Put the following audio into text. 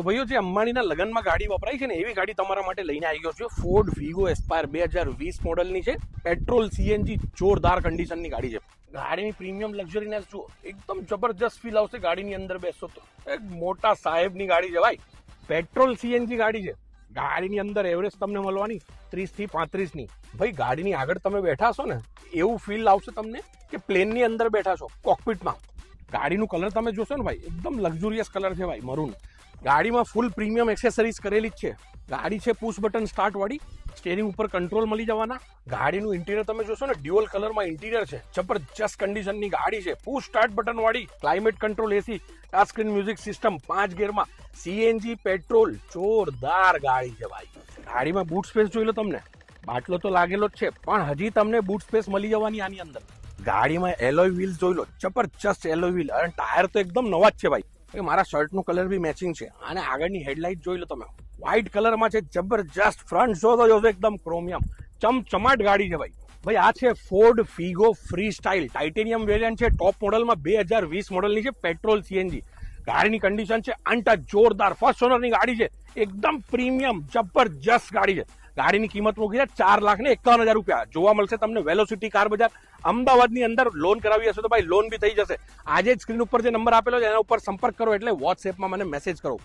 તો ભાઈઓ જે અંબાણીના લગ્નમાં ગાડી વપરાય છે ને એવી ગાડી તમારા માટે લઈને આવી ગયો છું. ફોર્ડ ફિગો એસ્પાયર 2020 મોડલની છે. પેટ્રોલ સીએનજી જોરદાર કન્ડિશનની ગાડી છે. ગાડીની પ્રીમિયમ લક્ઝરીનેસ જુઓ, એકદમ જબરજસ્ત ફીલ આવશે ગાડીની અંદર બેસો તો. એક મોટા સાહેબની ગાડી છે ભાઈ. પેટ્રોલ સીએનજી ગાડી છે. ગાડીની અંદર એવરેજ તમને મળવાની 30 થી 35 ની. ભાઈ ગાડીની આગળ તમે બેઠા છો ને એવું ફીલ આવશે તમને કે પ્લેનની અંદર બેઠા છો કોકપીટમાં. ગાડીનું કલર તમે જોશો ને ભાઈ, એકદમ લક્ઝુરિયસ કલર છે ભાઈ, મરૂન. ગાડીમાં ફૂલ પ્રીમિયમ એક્સેસરીઝ કરેલી જ છે. ગાડી છે પુશ બટન સ્ટાર્ટ વાળી, સ્ટેરિંગ ઉપર કંટ્રોલ મળી જવાના. ગાડીનું ઇન્ટિરિયર તમે જોશો ને ડ્યુઅલ કલરમાં ઇન્ટિરિયર છે. જબરજસ્ત કન્ડિશનની ગાડી છે. પુશ સ્ટાર્ટ બટન વાળી, climate control AC, touch screen music system, 5 ગિયરમાં, સીએનજી પેટ્રોલ, જોરદાર ગાડી છે ભાઈ. ગાડીમાં બૂટ સ્પેસ જોઈ લો તમને. બાટલો તો લાગેલો જ છે પણ હજી તમને બૂટ સ્પેસ મળી જવાની આની અંદર. ગાડીમાં એલોય વ્હીલ જોઈ લો, જબરજસ્ત એલોય વ્હીલ. અને ટાયર તો એકદમ નવા જ છે ભાઈ. મારા શર્ટનું કલર બી મેચિંગ છે. અને આગળની હેડલાઇટ જોઈ લો તમે, વ્હાઇટ કલરમાં છે. જબરજસ્ત ફ્રન્ટ શો તો જોશો, એકદમ ક્રોમિયમ ચમચમાટ ગાડી છે ભાઈ. ભાઈ આ છે Ford Figo free style titanium variant છે. ટોપ મોડલમાં 2020 મોડલની છે. પેટ્રોલ સીએનજી ગાડીની કન્ડિશન છે અનટચ, જોરદાર ફર્સ્ટ ઓનરની ગાડી છે. એકદમ પ્રીમિયમ જબરજસ્ત ગાડી છે. ગાડીની કિંમત મૂકી છે 4,51,000 રૂપિયા. જોવા મળશે તમને વેલોસિટી કાર બજાર અમદાવાદની અંદર. લોન કરાવી હશે તો ભાઈ લોન બી થઈ જશે. આજે જ સ્ક્રીન ઉપર જે નંબર આપેલો છે એના ઉપર સંપર્ક કરો, એટલે વોટ્સએપમાં મને મેસેજ કરો.